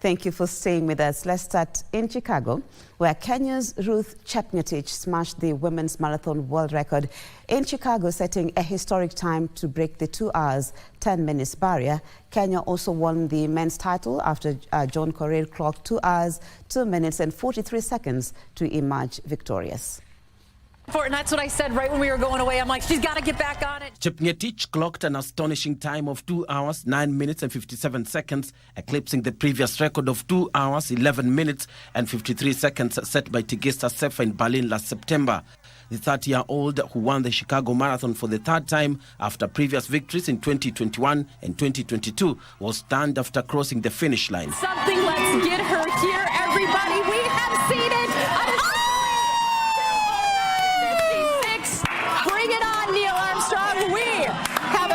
Thank you for staying with us. Let's start in Chicago, where Kenya's Ruth Chepngetich smashed the women's marathon world record in Chicago, setting a historic time to break the 2 hours, 10 minutes barrier. Kenya also won the men's title after John Korir clocked 2 hours, 2 minutes and 43 seconds to emerge victorious. And that's what I said right when we were going away. I'm like, she's got to get back on it. Chepngetich clocked an astonishing time of 2 hours, 9 minutes and 57 seconds, eclipsing the previous record of 2 hours, 11 minutes and 53 seconds set by Tigista Sefa in Berlin last September. The 30-year-old, who won the Chicago Marathon for the third time after previous victories in 2021 and 2022, was stunned after crossing the finish line. Something, let's get her here, everybody. We have seen it.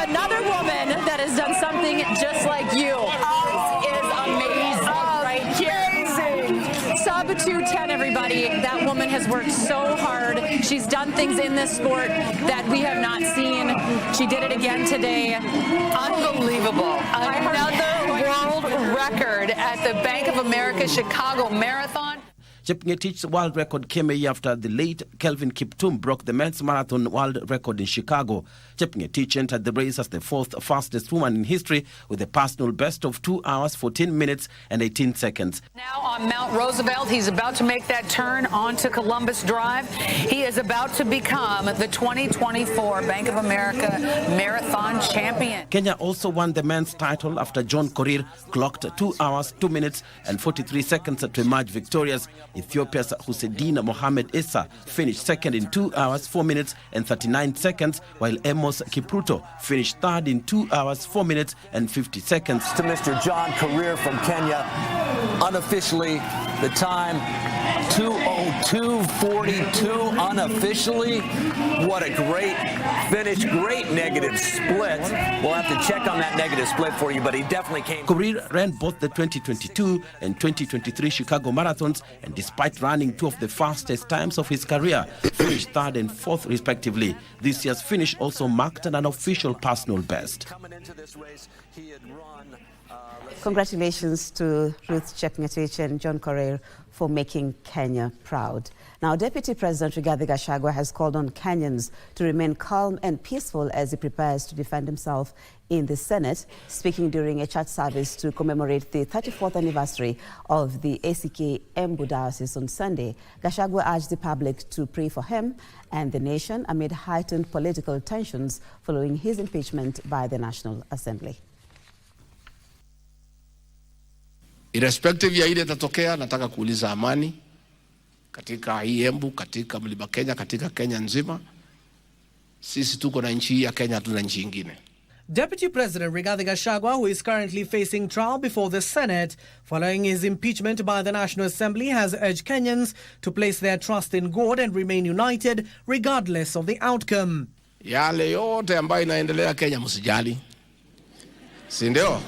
Another woman that has done something just like you. This is amazing, right here. Sub 2:10, everybody. That woman has worked so hard. She's done things in this sport that we have not seen. She did it again today. Unbelievable. Another world record at the Bank of America Chicago Marathon. Chepngetich's world record came a year after the late Kelvin Kiptum broke the men's marathon world record in Chicago. Chepngetich entered the race as the fourth fastest woman in history with a personal best of 2 hours, 14 minutes and 18 seconds. Now on Mount Roosevelt, he's about to make that turn onto Columbus Drive. He is about to become the 2024 Bank of America Marathon champion. Kenya also won the men's title after John Korir clocked 2 hours, 2 minutes and 43 seconds to emerge victorious. Ethiopia's Hussein Mohamed Issa finished second in 2 hours, 4 minutes and 39 seconds, while Amos Kipruto finished third in 2 hours, 4 minutes and 50 seconds. To Mr. John Korir from Kenya, unofficially the time 2:02:42 unofficially. What a great finish, great negative split. We'll have to check on that negative split for you, but he definitely came. Korir ran both the 2022 and 2023 Chicago marathons, and despite running two of the fastest times of his career, finished third and fourth respectively. This year's finish also marked an unofficial personal best. Coming into this race, he had run. Congratulations to Ruth Chepngetich and John Korir for making Kenya proud. Now, Deputy President Rigathi Gachagua has called on Kenyans to remain calm and peaceful as he prepares to defend himself in the Senate. Speaking during a church service to commemorate the 34th anniversary of the ACK Embu Diocese on Sunday, Gachagua urged the public to pray for him and the nation amid heightened political tensions following his impeachment by the National Assembly. Irrespective ya ile itatokea, nataka kuuliza amani katika hii Embu, katika Mlima Kenya, katika Kenya nzima. Sisi tuko na nchi ya Kenya, hatuna nchi nyingine. Deputy President Rigathi Gachagua, who is currently facing trial before the Senate following his impeachment by the National Assembly, has urged Kenyans to place their trust in God and remain united regardless of the outcome. Yale yote ambayo inaendelea Kenya msijali. Si ndio?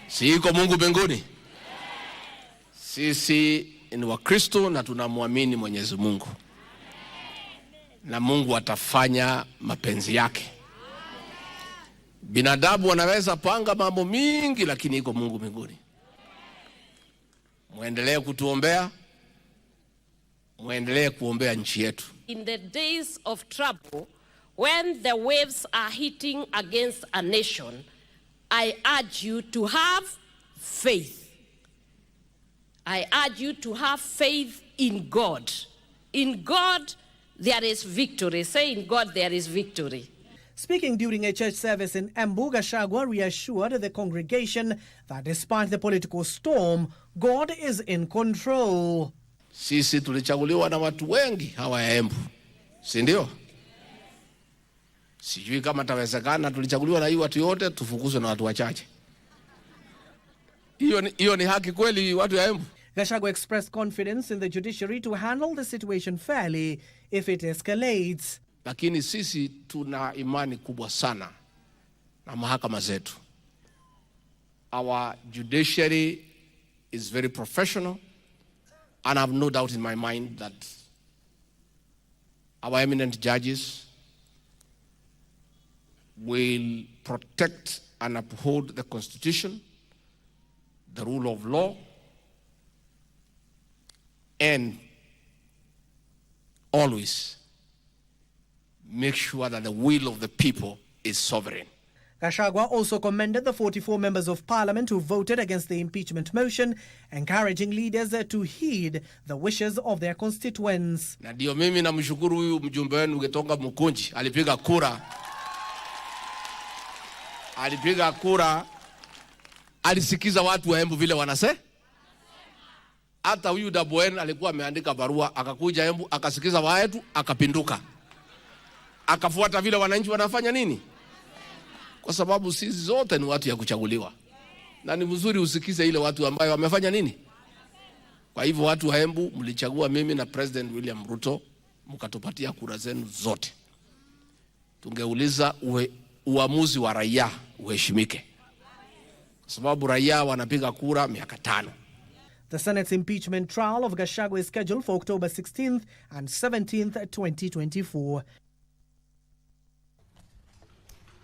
Si iko Mungu mbinguni? Sisi ni Wakristo na tunamwamini Mwenyezi Mungu. Na Mungu atafanya mapenzi yake. Binadamu wanaweza panga mambo mingi, lakini iko Mungu mbinguni. Muendelee kutuombea. Muendelee kuombea nchi yetu. In the days of trouble, when the waves are hitting against a nation, I urge you to have faith. I urge you to have faith in God. In God, there is victory. Say, in God, there is victory. Speaking during a church service in Embu, Gachagua reassured the congregation that despite the political storm, God is in control. Sisi tulichaguliwa na watu wengi hawa ya Embu. Si ndio? Sijui kama tawezekana tulichaguliwa na hii watu yote tufukuzwe na watu wachache. Hiyo ni haki kweli watu ya Embu? Gachagua expressed confidence in the judiciary to handle the situation fairly if it escalates. Lakini sisi tuna imani kubwa sana na mahakama zetu. Our judiciary is very professional, and I have no doubt in my mind that our eminent judges will protect and uphold the Constitution, the rule of law, and always make sure that the will of the people is sovereign. Gachagua also commended the 44 members of parliament who voted against the impeachment motion, encouraging leaders to heed the wishes of their constituents. Na ndio mimi namshukuru huyu mjumbe wenu Getonga Mukunji, alipiga kura, alisikiza watu wa Embu vile wanase. Hata huyu Dabwen alikuwa ameandika barua, akakuja Embu, akasikiza watu, akapinduka. Akafuata vile wananchi wanafanya nini? Kwa sababu sisi zote ni watu ya kuchaguliwa. Na ni mzuri usikize ile watu ambayo wamefanya nini? Kwa hivyo watu wa Embu mlichagua mimi na President William Ruto, mkatupatia kura zenu zote. Tungeuliza uamuzi wa raia uheshimike. Kwa sababu raia wanapiga kura miaka 5. The Senate's impeachment trial of Gachagua is scheduled for October 16th and 17th, 2024.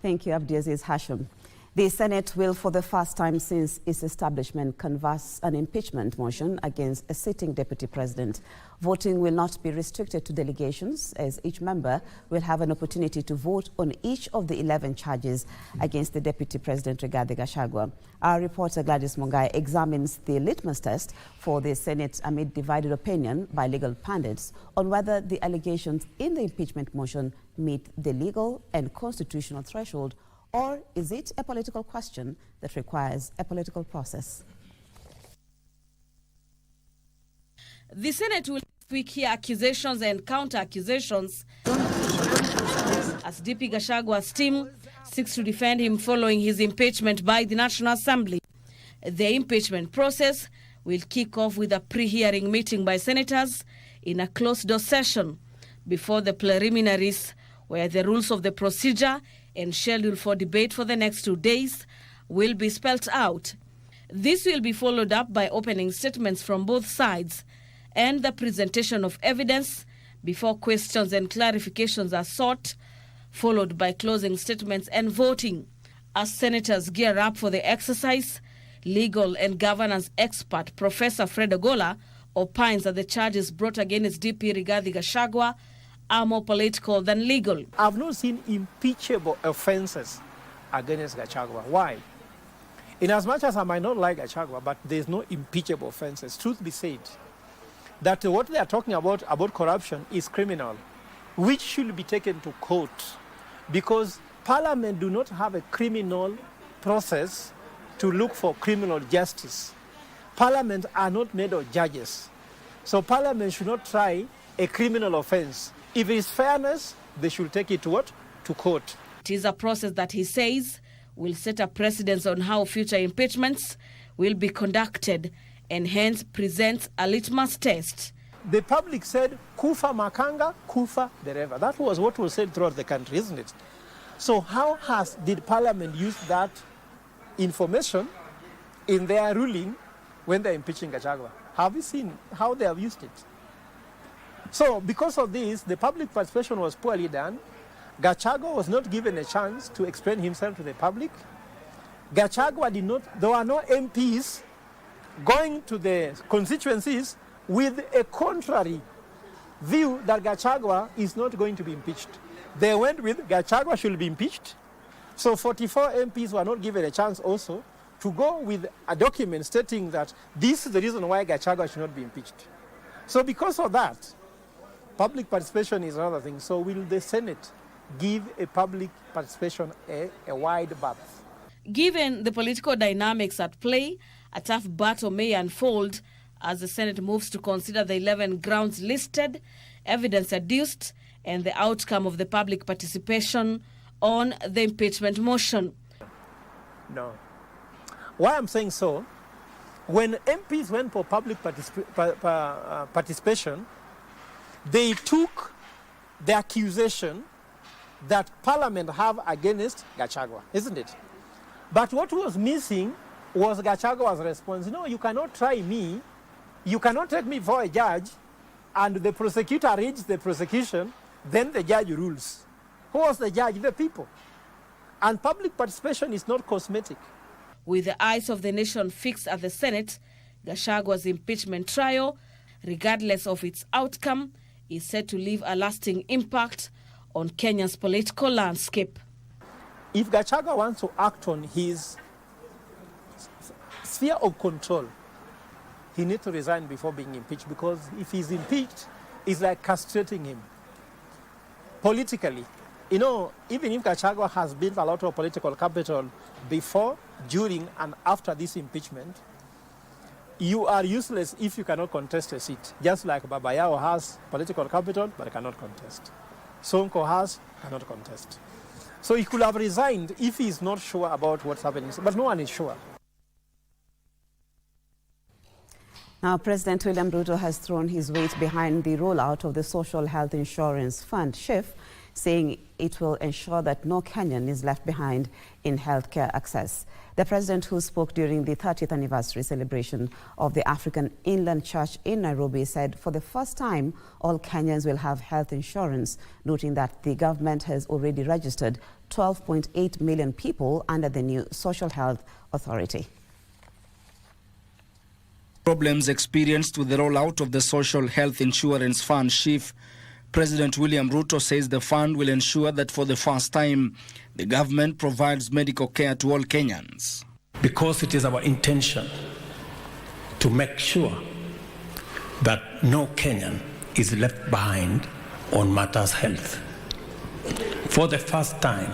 Thank you, Abdiaziz Hashim. The Senate will, for the first time since its establishment, canvass an impeachment motion against a sitting deputy president. Voting will not be restricted to delegations, as each member will have an opportunity to vote on each of the 11 charges against the deputy president, Rigathi Gachagua. Our reporter Gladys Mungai examines the litmus test for the Senate amid divided opinion by legal pundits on whether the allegations in the impeachment motion meet the legal and constitutional threshold, or is it a political question that requires a political process? The Senate will this week hear accusations and counter-accusations as DP Gashagua's team seeks to defend him following his impeachment by the National Assembly. The impeachment process will kick off with a pre-hearing meeting by senators in a closed-door session before the preliminaries, where the rules of the procedure and schedule for debate for the next 2 days will be spelled out. This will be followed up by opening statements from both sides and the presentation of evidence before questions and clarifications are sought, followed by closing statements and voting. As senators gear up for the exercise, legal and governance expert Professor Fred Ogola opines that the charges brought against DP Rigathi Gachagua are more political than legal. I've not seen impeachable offenses against Gachagua. Why? In as much as I might not like Gachagua, but there's no impeachable offenses. Truth be said, that what they are talking about corruption is criminal, which should be taken to court, because Parliament do not have a criminal process to look for criminal justice. Parliament are not made of judges. So Parliament should not try a criminal offense. If it is fairness, they should take it to what? To court. It is a process that he says will set a precedence on how future impeachments will be conducted, and hence presents a litmus test. The public said, Kufa Makanga, Kufa Dereva. That was what was said throughout the country, isn't it? So how did Parliament use that information in their ruling when they're impeaching Gachagua? Have you seen how they have used it? So because of this, the public participation was poorly done. Gachagua was not given a chance to explain himself to the public. Gachagua there were no MPs going to the constituencies with a contrary view that Gachagua is not going to be impeached. They went with Gachagua should be impeached. So 44 MPs were not given a chance also to go with a document stating that this is the reason why Gachagua should not be impeached. So because of that, public participation is another thing. So will the Senate give a public participation a wide berth? Given the political dynamics at play, a tough battle may unfold as the Senate moves to consider the 11 grounds listed, evidence adduced, and the outcome of the public participation on the impeachment motion. No. Why I'm saying so, when MPs went for public participation, they took the accusation that Parliament have against Gachagua, isn't it? But what was missing was Gachagua's response. No, you cannot try me. You cannot take me for a judge, and the prosecutor reads the prosecution, then the judge rules. Who was the judge? The people. And public participation is not cosmetic. With the eyes of the nation fixed at the Senate, Gachagwa's impeachment trial, regardless of its outcome, is set to leave a lasting impact on Kenya's political landscape. If Gachagua wants to act on his sphere of control, he needs to resign before being impeached, because if he's impeached, it's like castrating him politically. You know, even if Gachagua has built a lot of political capital before, during, and after this impeachment, you are useless if you cannot contest a seat. Just like Babayao has political capital, but cannot contest. Sonko has, cannot contest. So he could have resigned if he is not sure about what's happening, but no one is sure. Now, President William Ruto has thrown his weight behind the rollout of the Social Health Insurance Fund, SHIF, saying it will ensure that no Kenyan is left behind in healthcare access. The president, who spoke during the 30th anniversary celebration of the African Inland Church in Nairobi, said for the first time all Kenyans will have health insurance, noting that the government has already registered 12.8 million people under the new Social Health Authority. Problems experienced with the rollout of the Social Health Insurance Fund, SHIF, President William Ruto says the fund will ensure that for the first time, the government provides medical care to all Kenyans. Because it is our intention to make sure that no Kenyan is left behind on matters health. For the first time,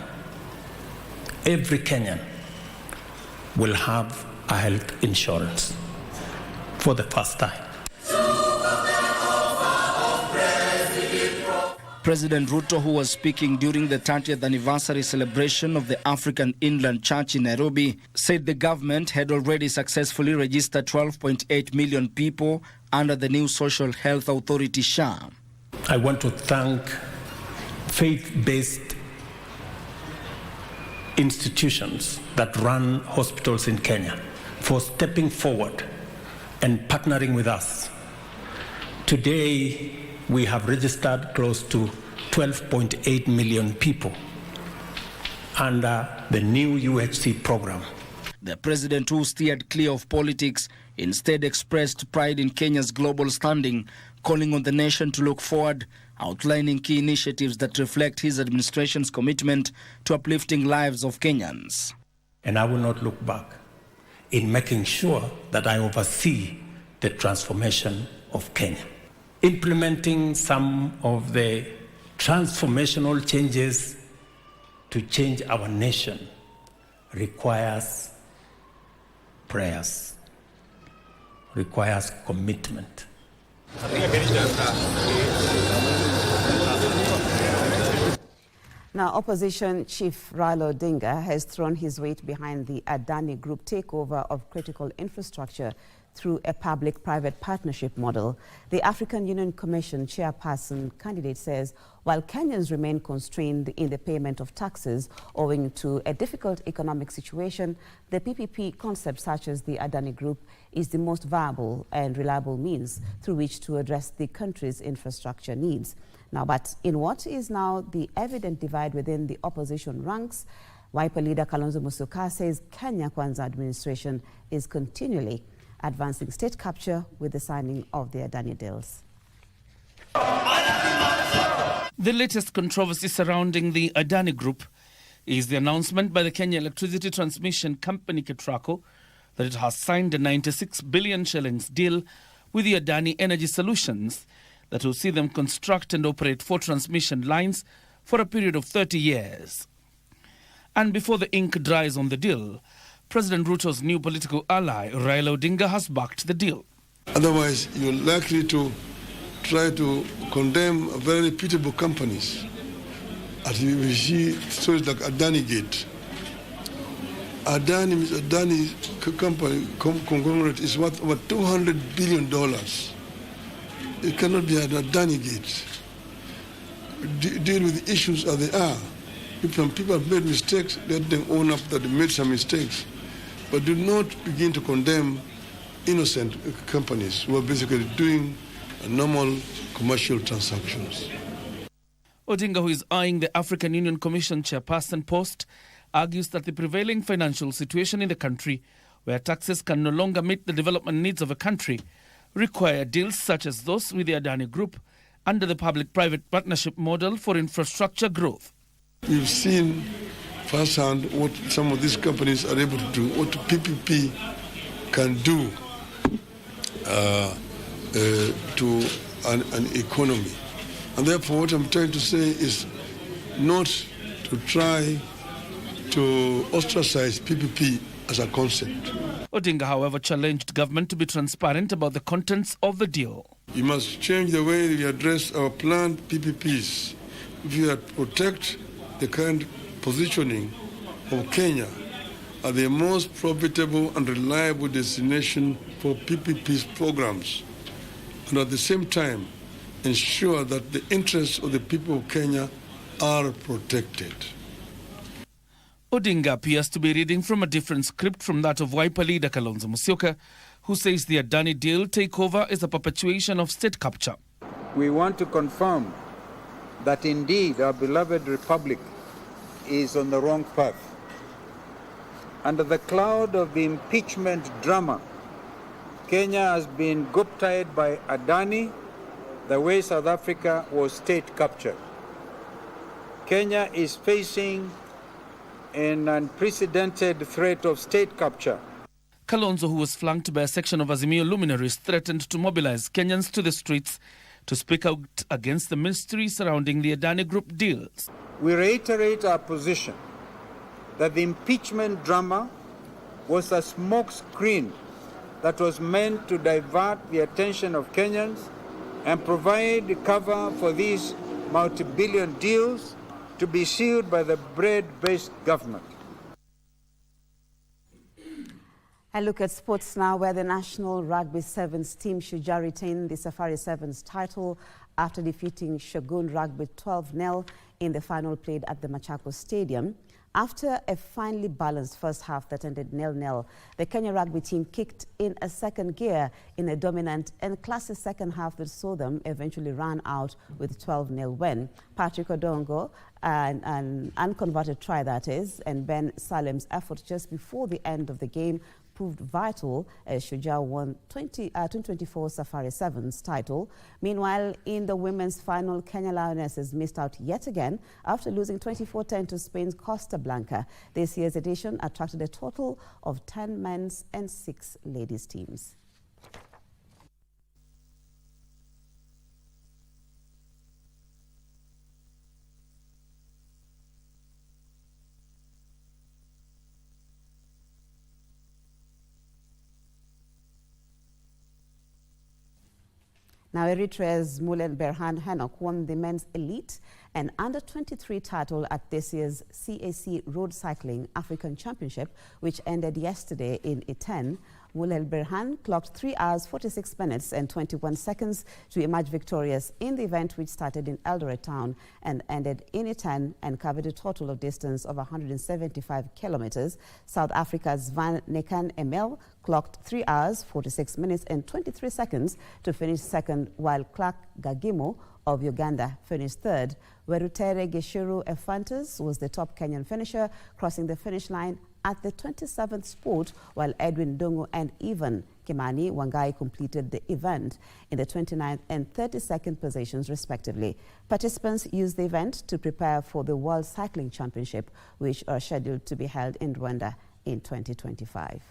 every Kenyan will have a health insurance. For the first time. President Ruto, who was speaking during the 30th anniversary celebration of the African Inland Church in Nairobi, said the government had already successfully registered 12.8 million people under the new Social Health Authority, SHA. I want to thank faith-based institutions that run hospitals in Kenya for stepping forward and partnering with us. Today, we have registered close to 12.8 million people under the new UHC program. The president, who steered clear of politics, instead expressed pride in Kenya's global standing, calling on the nation to look forward, outlining key initiatives that reflect his administration's commitment to uplifting lives of Kenyans. And I will not look back in making sure that I oversee the transformation of Kenya. Implementing some of the transformational changes to change our nation requires prayers, requires commitment. Now, opposition chief Raila Odinga has thrown his weight behind the Adani Group takeover of critical infrastructure through a public-private partnership model. The African Union Commission chairperson candidate says while Kenyans remain constrained in the payment of taxes owing to a difficult economic situation, the PPP concept, such as the Adani Group, is the most viable and reliable means through which to address the country's infrastructure needs. Now, but in what is now the evident divide within the opposition ranks, Wiper leader Kalonzo Musyoka says Kenya Kwanza administration is continually advancing state capture with the signing of the Adani deals. The latest controversy surrounding the Adani Group is the announcement by the Kenya Electricity Transmission Company, KETRACO, that it has signed a 96 billion shillings deal with the Adani Energy Solutions that will see them construct and operate 4 transmission lines for a period of 30 years. And before the ink dries on the deal, President Ruto's new political ally, Raila Odinga, has backed the deal. Otherwise, you're likely to try to condemn very reputable companies. As we see stories like Adani Gate. Adani company conglomerate is worth over $200 billion. It cannot be an Adani Gate. Deal with the issues as they are. If some people have made mistakes, let them own up that they made some mistakes. But do not begin to condemn innocent companies who are basically doing normal commercial transactions. Odinga, who is eyeing the African Union Commission chairperson post argues that the prevailing financial situation in the country, where taxes can no longer meet the development needs of a country, require deals such as those with the Adani Group under the public-private partnership model for infrastructure growth. We've seen firsthand what some of these companies are able to do, what PPP can do to an economy. And therefore what I'm trying to say is not to try to ostracize PPP as a concept. Odinga, however, challenged government to be transparent about the contents of the deal. We must change the way we address our planned PPPs if we protect the current positioning of Kenya as the most profitable and reliable destination for PPP's programs, and at the same time ensure that the interests of the people of Kenya are protected. Odinga appears to be reading from a different script from that of Wiper leader Kalonzo Musyoka, who says the Adani deal takeover is a perpetuation of state capture. We want to confirm that indeed our beloved republic is on the wrong path. Under the cloud of the impeachment drama, Kenya has been goat-tied by Adani the way South Africa was state captured. Kenya is facing an unprecedented threat of state capture. Kalonzo, who was flanked by a section of Azimio luminaries, threatened to mobilize Kenyans to the streets to speak out against the mystery surrounding the Adani Group deals. We reiterate our position that the impeachment drama was a smoke screen that was meant to divert the attention of Kenyans and provide cover for these multi-billion deals to be sealed by the bread-based government. I look at sports now, where the National Rugby Sevens team Shujaa retained the Safari Sevens title after defeating Shogun Rugby 12-0 in the final played at the Machakos Stadium. After a finely balanced first half that ended 0-0, the Kenya rugby team kicked in a second gear in a dominant and classy second half that saw them eventually run out with 12-0 win. Patrick Odongo, an unconverted try that is, and Ben Salem's effort just before the end of the game proved vital as Shujaa won 2024 Safari Sevens title. Meanwhile, in the women's final, Kenya Lionesses missed out yet again after losing 24-10 to Spain's Costa Blanca. This year's edition attracted a total of 10 men's and 6 ladies' teams. Now, Eritrea's Mulen Berhan Henok won the men's elite and under-23 title at this year's CAC Road Cycling African Championship, which ended yesterday in Iten. Mulen Berhan clocked 3 hours, 46 minutes and 21 seconds to emerge victorious in the event, which started in Eldoret town and ended in Iten and covered a total of distance of 175 kilometers. South Africa's Van Nekan Emel clocked 3 hours, 46 minutes and 23 seconds to finish second, while Clark Gagimo of Uganda finished third. Werutere Geshiru Efantas was the top Kenyan finisher, crossing the finish line at the 27th spot, while Edwin Dungu and Ivan Kimani Wangai completed the event in the 29th and 32nd positions, respectively. Participants used the event to prepare for the World Cycling Championship, which are scheduled to be held in Rwanda in 2025.